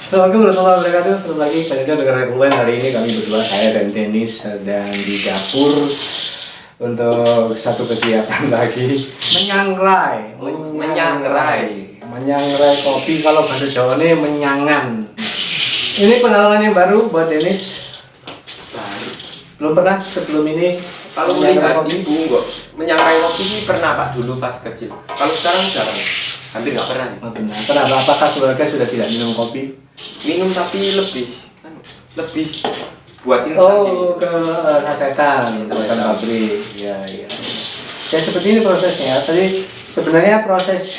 Assalamualaikum warahmatullahi wabarakatuh. Selamat pagi, kalian dengar Ruben. Hari ini kami berdua, saya dan Dennis, sedang di dapur untuk satu kegiatan lagi menyangrai kopi. Kalau bahasa Jawa ini menyangan. Ini pengalaman yang baru buat Dennis. Belum pernah sebelum ini. Kalau melihat ibu enggak menyangrai kopi ini pernah Pak dulu pas kecil. Kalau sekarang jarang, hampir nggak pernah. Oh, benar. Kenapa? Apakah keluarga sudah tidak minum kopi? Minum tapi lebih buat instan. Oh, ke sasetan, bukan pabrik. Ya. Ya seperti ini prosesnya. Tadi sebenarnya proses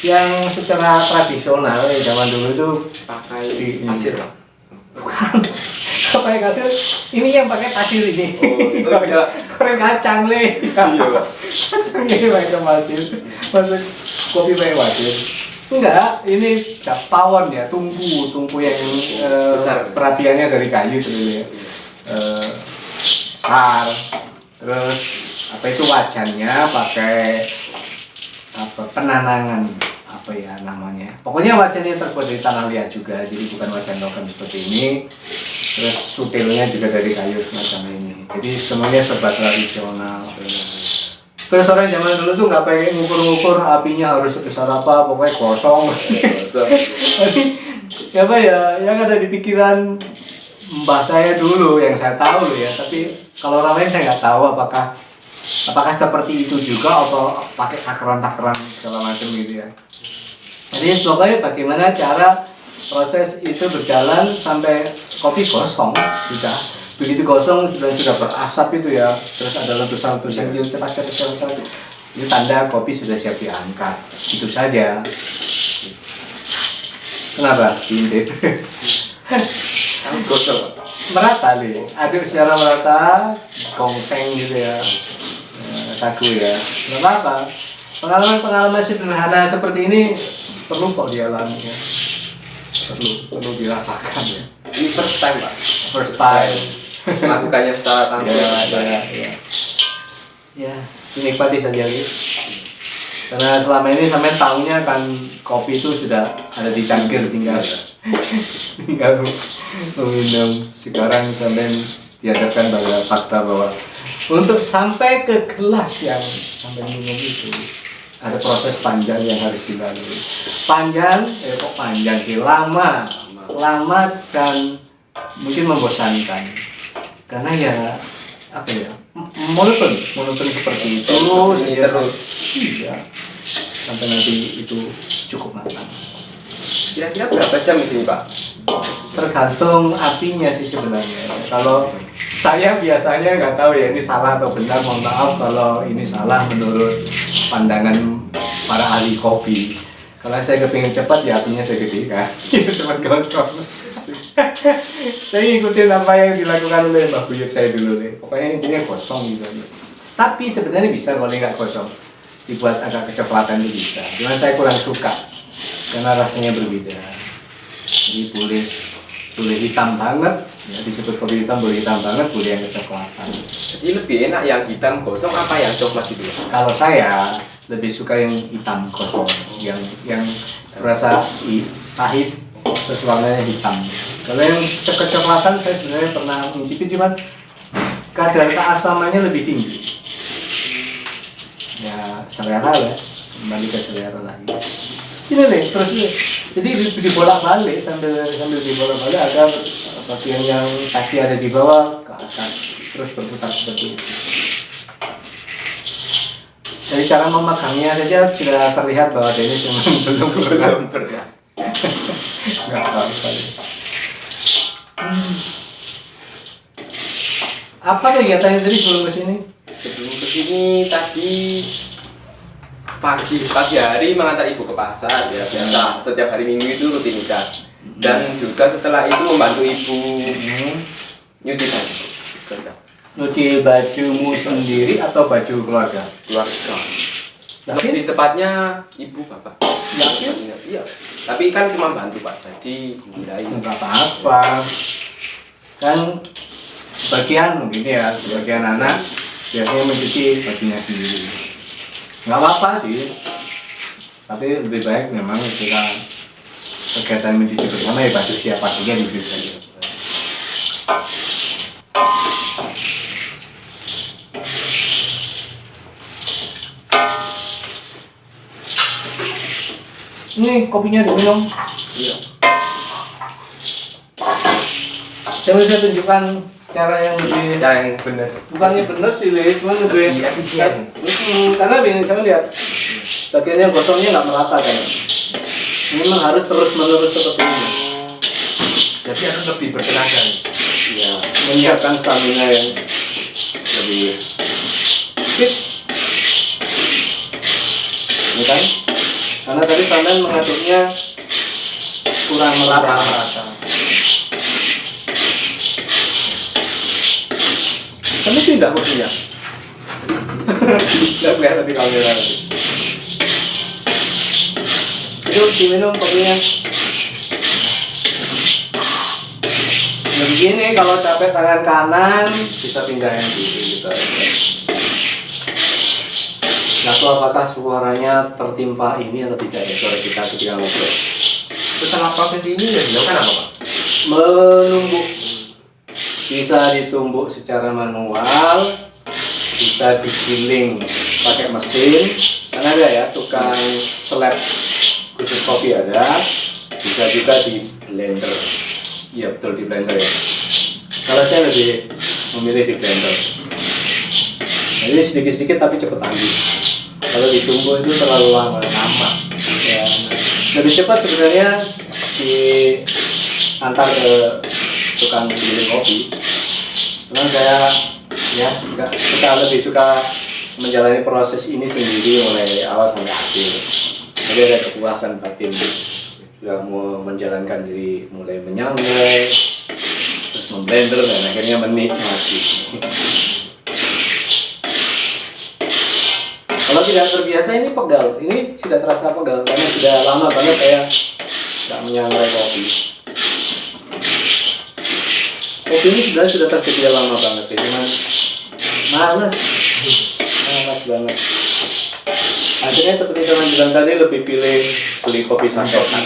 yang secara tradisional zaman dulu itu Pakai pasir Pak. bukan pakai kasir. Ini yang pakai pasir ini. Oh iya. Goreng kacang le. Iya Pak. Kacang ini pakai pasir. Maksud kopi pakai pasir. Enggak, ini pawon ya, tungku yang besar. Perapiannya dari kayu dulu ya. Besar. Terus apa itu wajannya pakai apa penanangan apa ya namanya. Pokoknya wajannya terbuat dari tanah liat juga, jadi bukan wajan logam seperti ini. Terus sutilnya juga dari kayu semacam ini. Jadi semuanya serba tradisional. Terus orang zaman dulu tuh nggak pengen ngukur-ngukur apinya harus sebesar apa, pokoknya kosong. Jadi apa ya, yang ada di pikiran mbah saya dulu yang saya tahu ya. Tapi kalau orang lain saya nggak tahu apakah seperti itu juga atau pakai takaran-takaran segala macam gitu ya. Jadi pokoknya bagaimana cara proses itu berjalan sampai kopi gosong sudah. Begitu gosong sudah berasap itu ya, terus ada letusan-letusan kecil cepat itu tanda kopi sudah siap diangkat. Itu saja. Kenapa diintip? Gosong. Merata nih, aduk secara merata, gongseng gitu ya, sagu ya. Nggak apa-apa. Pengalaman sederhana seperti ini perlu kok dialami ya. Perlu dirasakan ya. Ini first time Pak. First time. Melakukannya secara tampil. Ya, dinikmati saja gitu. Karena selama ini sampai tahunya kan kopi itu sudah ada di cangkir, tinggal meminum. Sekarang sampai dihadapkan pada fakta bahwa untuk sampai ke gelas yang sampai minum itu ada proses panjang yang harus dilalui. Panjang sih, lama dan mungkin membosankan. Karena ya apa ya, monoton seperti itu terus. Iya. Sampai nanti itu cukup matang. Kira-kira berapa jam ini Pak? Tergantung apinya sih sebenarnya. Kalau saya biasanya nggak tahu ya ini salah atau benar, mohon maaf kalau ini salah menurut pandangan para ahli kopi. Kalau saya kepingin cepat ya apinya saya gedekan, cepat gosong. Saya ngikutin apa yang dilakukan oleh Mbak Buyut saya dulu deh. Pokoknya intinya gosong gitu. Tapi sebenarnya bisa kalau nggak gosong, dibuat agak kecoklatan itu bisa. Cuma saya kurang suka karena rasanya berbeda. Jadi boleh hitam banget, ya disebut kopi hitam, boleh hitam banget, boleh yang kecoklatan. Jadi lebih enak yang hitam gosong apa yang coklat gitu? Kalau saya lebih suka yang hitam gosong, yang rasa pahit terus warnanya hitam. Kalau yang kecoklatan saya sebenarnya pernah mencicipi, cuman kadar keasamannya lebih tinggi. Ya selera ya, kembali ke selera lagi. Ini nih terus ini. Jadi dibolak-balik sambil dibolak-balik agar bagian yang tadi ada di bawah ke atas terus berputar seperti itu. Dari cara memegangnya saja sudah terlihat bahwa Dennis memang belum pernah. Nggak tahu sekali. Apa kegiatannya tadi sebelum kesini? Sebelum kesini tadi pagi hari mengantar ibu ke pasar ya biasa setiap hari Minggu itu rutinitas dan juga setelah itu membantu ibu nyuci baju. Nyuci bajumu sendiri atau baju keluarga? Keluarga. Yakin? Lebih tepatnya ibu bapak. Yakin? Iya. Tapi kan cuma bantu Pak. Jadi nilai. Enggak apa-apa. Kan bagian mungkin ya, bagian anak biasanya mencuci bajunya sendiri. Nggak apa-apa sih. Tapi lebih baik memang kita kegiatan mencuci bersama ya baju siapa saja bisa dilakukan. Ini kopinya diminum. Iya. Saya bisa tunjukkan cara yang lebih Cara yang benar. bukannya benar sih, Lis, cuman lebih Lebih efisien. Karena begini, saya lihat bagian yang gosongnya nggak merata kan. Memang harus terus menerus seperti ini. Jadi harus lebih bertenaga. Ya, menyiapkan stamina yang lebih fit. Ini kan? Karena tadi sampean mengaturnya kurang merata. Kamu pindah kursinya? Tidak kelihatan di kamera nanti. Itu diminum kopinya. Nah, begini kalau capek tangan kanan bisa pindah yang kiri gitu aja. Nah, itu apakah suaranya tertimpa ini atau tidak ya suara kita ketika ngobrol? Setelah proses ini ya dilakukan apa Pak? Menumbuk, bisa ditumbuk secara manual, bisa digiling pakai mesin. Kan ada ya tukang seleb khusus kopi ada, bisa juga di blender. Iya betul di blender ya. Kalau saya lebih memilih di blender. Jadi sedikit-sedikit tapi cepat habis. Kalau ditumbuk itu terlalu lama. Ya, lebih cepat sebenarnya diantar ke tukang giling kopi. Karena saya ya lebih suka menjalani proses ini sendiri mulai awal sampai akhir. Jadi ada kepuasan batin sudah mau menjalankan diri mulai menyangrai, terus memblender dan akhirnya menikmati. Kalau tidak terbiasa ini pegal, ini sudah terasa pegal karena sudah lama banget saya tidak menyangrai kopi. Kopi ini sudah tersedia lama banget ya, cuman malas banget. Akhirnya seperti teman bilang tadi lebih pilih beli kopi sasetan.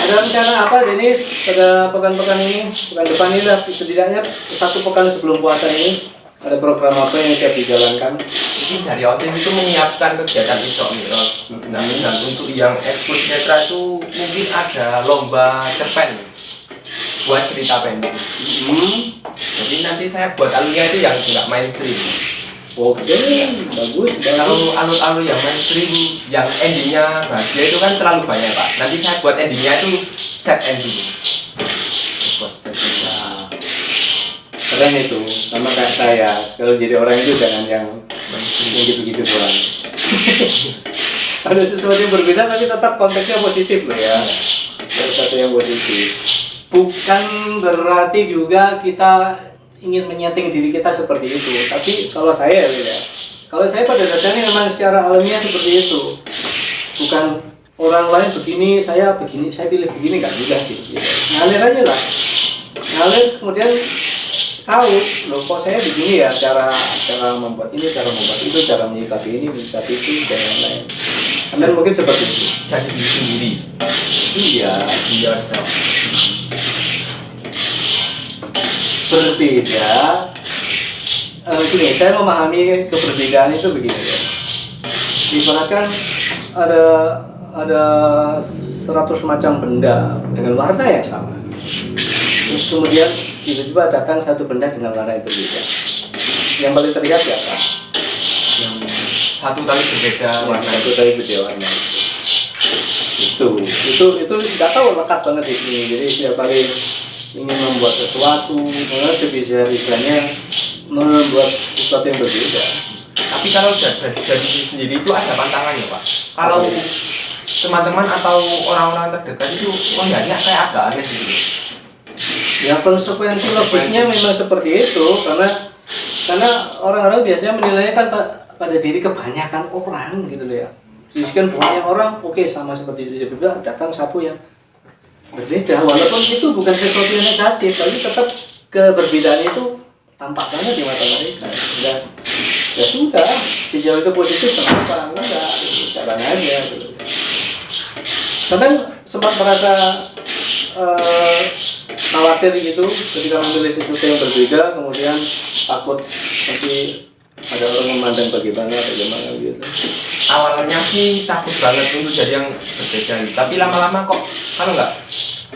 Ada rencana apa Denis pada pekan-pekan ini, pekan depan ini lah, setidaknya 1 pekan sebelum puasa ini ada program apa yang siap dijalankan? Jadi dari OSIS itu menyiapkan kegiatan Isra Mi'raj. Dan untuk yang ekskul netra itu mungkin ada lomba cerpen buat cerita pendek. Jadi nanti saya buat alurnya itu yang nggak mainstream. Oke, bagus. Kalau alur-alur yang mainstream, yang endingnya bahagia itu kan terlalu banyak Pak. Nanti saya buat endingnya itu set ending. Buat set ending. Nah, keren itu, sama kayak saya. Kalau jadi orang itu jangan yang gitu-gitu doang. Ada sesuatu yang berbeda tapi tetap konteksnya positif loh ya. Sesuatu yang positif. Bukan berarti juga kita ingin menyeting diri kita seperti itu. Tapi kalau saya ya, kalau saya pada dasarnya memang secara alamiah seperti itu. Bukan orang lain begini, saya pilih begini, nggak juga sih. Gitu. Ngalir aja lah. Ngalir kemudian tahu loh kok saya begini ya, cara membuat ini, cara membuat itu, cara menyikapi ini, menyikapi itu dan lain-lain. Anda mungkin seperti itu. Jadi diri sendiri. Iya, Biasa. berbeda. Gini, saya memahami keberbedaan itu begini ya. Ibaratkan ada 100 macam benda dengan warna yang sama. Terus kemudian tiba-tiba datang satu benda dengan warna yang berbeda. Yang paling terlihat siapa? Yang satu kali berbeda warna. Satu kali berbeda warna. Itu nggak tahu lekat banget di sini. Jadi setiap kali ingin membuat sesuatu, malah sebisa-bisanya membuat sesuatu yang berbeda. Tapi kalau dari diri sendiri itu ada pantangannya Pak. Kalau teman-teman atau orang-orang terdekat itu melihatnya kayak agak aneh gitu. Ya konsekuensi logisnya memang seperti itu karena orang-orang biasanya menilainya kan pada diri kebanyakan orang gitu loh ya. Sekian banyak orang oke, sama seperti itu juga datang satu yang berbeda, walaupun itu bukan sesuatu yang negatif, tapi tetap keberbedaan itu tampak banget di mata mereka. Dan Ya sudah, sejauh itu positif kenapa enggak, jalan aja gitu. Sampai sempat merasa khawatir gitu ketika memilih sesuatu yang berbeda, kemudian takut nanti ada orang memandang bagaimana gitu. Awalnya sih takut banget untuk jadi yang berbeda, tapi lama-lama kok kalau nggak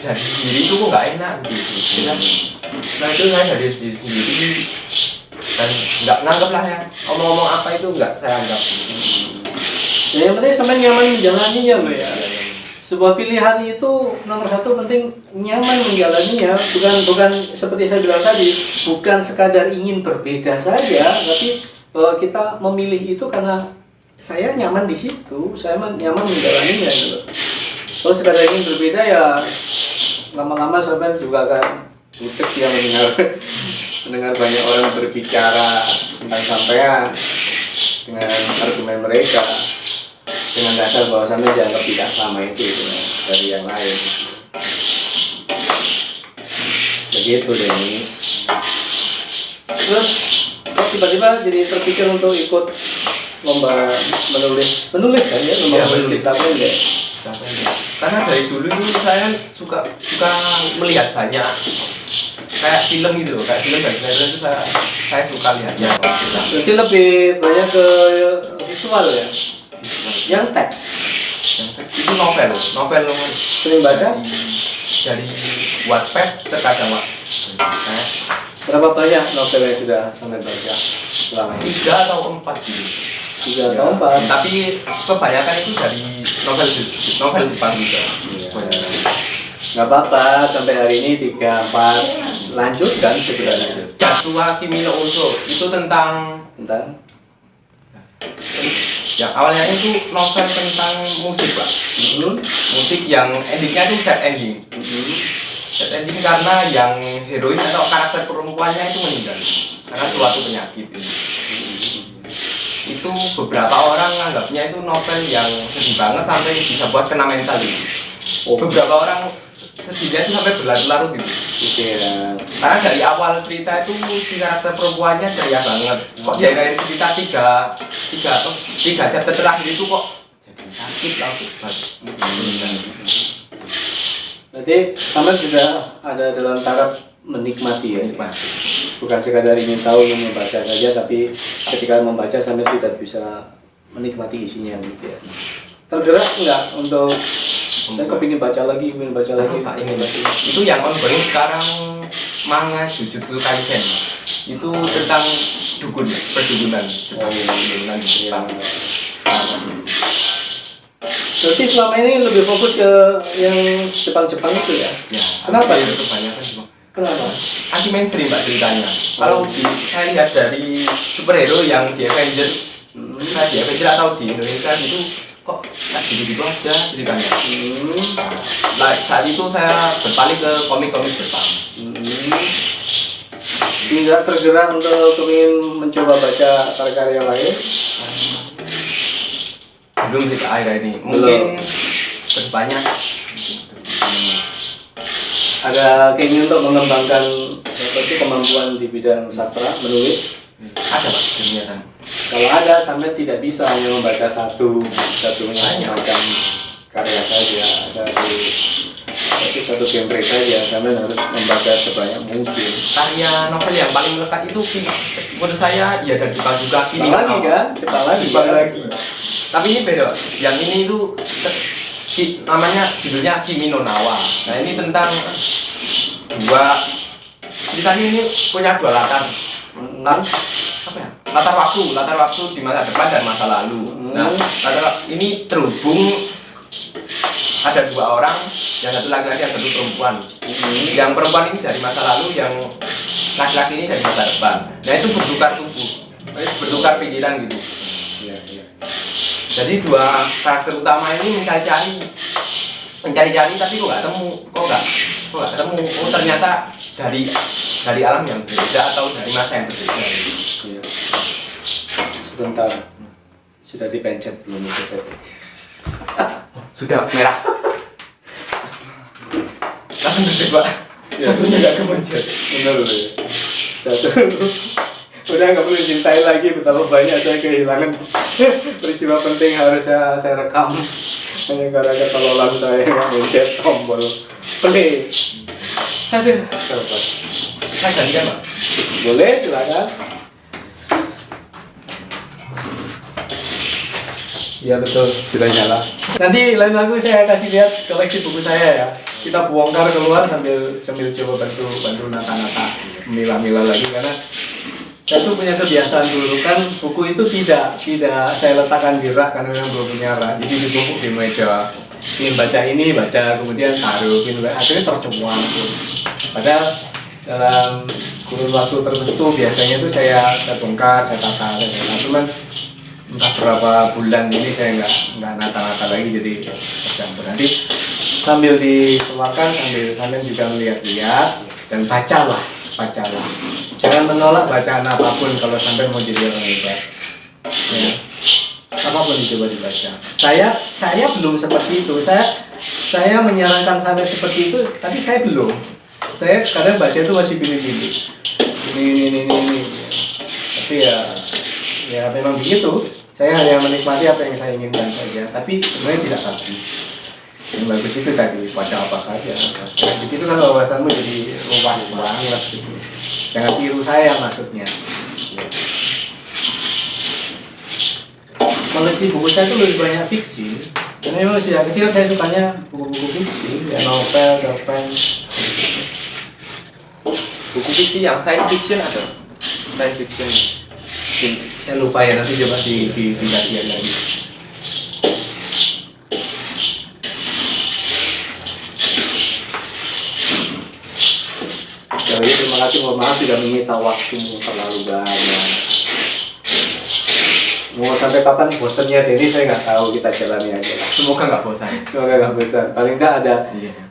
jadi sendiri itu kok nggak enak gitu. Nah itu saya jadi diri sendiri dan nggak nganggap lah ya omong-omong apa itu nggak saya anggap. Ya, yang penting sampai nyaman menjalaninya loh ya. Sebuah pilihan itu nomor satu penting nyaman menjalaninya, bukan seperti saya bilang tadi, bukan sekadar ingin berbeda saja, tapi bahwa kita memilih itu karena saya nyaman di situ, saya nyaman menjalaninya gitu. Kalau sekadar ingin berbeda ya lama-lama sampai juga akan butek ya mendengar banyak orang berbicara tentang sampean dengan argumen mereka dengan dasar bahwa sampai dianggap tidak sama itu gitu, dari yang lain. Begitu deh ini. Terus kok tiba-tiba jadi terpikir untuk ikut lomba menulis kan ya, lomba Ya, menulis cerita pendek. Karena dari dulu itu saya suka melihat banyak kayak film gitu, kayak film dari sinetron itu saya suka lihatnya. Berarti lebih banyak ke visual ya, yang teks. Yang teks itu novel Sering baca? dari Wattpad terkadang Pak. Saya Berapa banyak novel yang sudah sampai baca selama ini? 3 atau 4 gitu. 3 atau 4. Tapi kebanyakan itu dari novel Jepang juga. Iya. Nggak apa-apa, sampai hari ini 3, 4 lanjutkan sebenarnya. Yasuwa Kimi no Uso itu tentang yang awalnya itu novel tentang musik Pak. Musik yang endingnya itu sad ending. Sad ending karena yang heroin atau karakter perempuannya itu meninggal karena suatu penyakit ini. Itu beberapa orang menganggapnya itu novel yang sedih banget sampai bisa buat kena mental itu. Beberapa orang sedihnya itu sampai berlarut-larut gitu. Pikiran. Karena dari awal cerita itu si karakter perempuannya ceria banget. Kok dia kayak cerita tiga chapter terakhir itu kok jadi sakit lah. Berarti sampai sudah ada dalam taraf menikmati ya. Menikmati. Bukan sekadar ingin tahu, ingin membaca saja, tapi ketika membaca sampai sudah bisa menikmati isinya gitu ya. Tergerak enggak untuk saya kepingin baca lagi, ingin baca lagi. Pak, ingin baca. Itu yang ongoing sekarang manga Jujutsu Kaisen. Itu tentang perdukunan. Perdukunan Jepang. Berarti selama ini lebih fokus ke yang Jepang-Jepang itu ya? Ya. Kenapa? Itu kebanyakan Jepang. Kenapa? Anti mainstream Pak ceritanya. Kalau saya lihat dari superhero yang di Avengers, di Avengers atau di Indonesia itu kok gitu-gitu aja ceritanya. Nah, saat itu saya berpaling ke komik-komik Jepang. Tidak tergerak untuk ingin mencoba baca karya-karya lain? Belum sih akhir ini. Mungkin berbanyak. Ada keinginan untuk mengembangkan seperti kemampuan di bidang sastra, menulis? Ada Pak, kegiatan. Kalau ada, sampai tidak bisa hanya membaca satu macam karya saja, satu genre saja, sampai harus membaca sebanyak mungkin. Karya novel yang paling melekat itu menurut saya ya dari Jepang juga. Jepang lagi. Tapi ini beda. Yang ini itu namanya judulnya Kimi no Nawa. Nah ini tentang ceritanya ini punya 2 latar. Apa ya? Latar waktu di masa depan dan masa lalu. Nah, ini terhubung ada 2 orang, yang satu laki-laki, yang satu perempuan. Yang perempuan ini dari masa lalu, yang laki-laki ini dari masa depan. Nah itu bertukar tubuh, bertukar pikiran gitu. Jadi 2 karakter utama ini mencari-cari tapi kok nggak ketemu. Oh ternyata dari alam yang berbeda atau dari masa yang berbeda. Iya. Sebentar, sudah dipencet belum itu? Sudah merah. Langsung gede Pak. Ya, nggak kemencet. benar loh ya. Satu. Udah nggak perlu cintai lagi, betapa banyak saya kehilangan peristiwa penting harus saya rekam hanya karena ketololan saya nggak mencet tombol play. Aduh, sabar. Saya gantikan Pak. Boleh, silakan. Iya betul, sudah nyala. Nanti lain waktu saya kasih lihat koleksi buku saya ya. Kita bongkar keluar sambil coba bantu nata-nata, milah-milah lagi karena saya tuh punya kebiasaan dulu kan buku itu tidak saya letakkan di rak karena memang belum punya rak, jadi ditumpuk di meja. Ingin baca ini baca, kemudian taruh, akhirnya tercemua. Padahal dalam kurun waktu tertentu biasanya tuh saya bongkar, saya tata, cuman entah berapa bulan ini saya nggak nata-nata lagi, jadi tercampur. Nanti sambil dikeluarkan sambil juga melihat-lihat dan bacalah. Jangan menolak bacaan apapun kalau sampai mau jadi orang hebat. Ya. Apapun dicoba dibaca. Saya belum seperti itu. Saya menyarankan sampai seperti itu, tapi saya belum. Saya kadang baca itu masih pilih-pilih. Ini. Tapi ya memang begitu. Saya hanya menikmati apa yang saya inginkan saja. Tapi sebenarnya tidak bagus. Yang bagus itu tadi baca apa saja. Begitu kan wawasanmu jadi luas banget gitu. Jangan tiru saya maksudnya. Koleksi buku saya itu lebih banyak fiksi. Karena memang sejak kecil saya sukanya buku-buku fiksi, ya novel, cerpen. Buku fiksi yang science fiction ada. Science fiction. Saya lupa ya, nanti coba di kajian lagi. Jadi terima kasih, mohon maaf tidak menyita waktumu terlalu banyak. Mau sampai kapan bosannya Denny saya nggak tahu, kita jalani aja lah. Semoga nggak bosan. Semoga nggak bosan. Paling nggak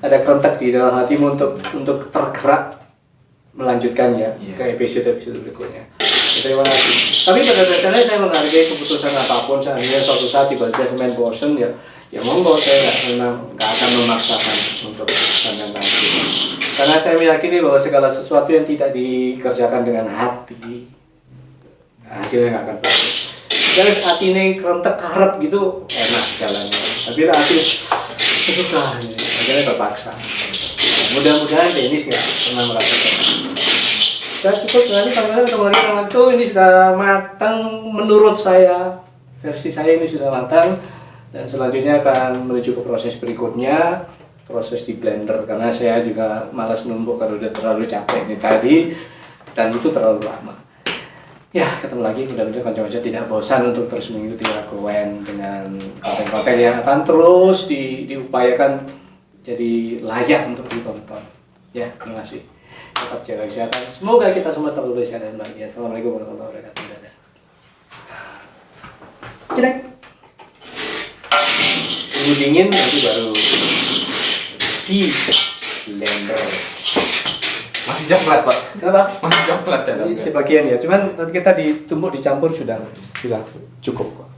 ada kontak di dalam hatimu untuk tergerak melanjutkan ya ke episode berikutnya. Terima kasih. Tapi pada dasarnya saya menghargai keputusan apapun. Seandainya suatu saat tiba-tiba main bosan ya monggo, saya nggak akan memaksakan untuk sampai nanti. Karena saya meyakini bahwa segala sesuatu yang tidak dikerjakan dengan hati hasilnya nggak akan bagus. Jadi hati ini kerentek harap gitu enak jalannya. Tapi hati susah, akhirnya terpaksa. Mudah-mudahan Dennis nggak pernah merasakan. Saya cukup nanti kemarin waktu ini sudah matang menurut saya, versi saya ini sudah matang, dan selanjutnya akan menuju ke proses berikutnya, proses di blender, karena saya juga malas numpuk kalau udah terlalu capek ini tadi dan itu terlalu lama. Ya, ketemu lagi, mudah-mudahan kanca-kanca tidak bosan untuk terus mengikuti Ragowen dengan konten-konten yang akan terus diupayakan jadi layak untuk ditonton. Ya, terima kasih. Tetap jaga kesehatan. Semoga kita semua selalu sehat dan bahagia. Assalamualaikum warahmatullahi wabarakatuh. Dadah. Jelek. Tunggu dingin nanti baru di blender. Masih coklat Pak. Kenapa? Masih coklat dalamnya. Sebagian ya, cuman nanti kita ditumbuk dicampur sudah cukup.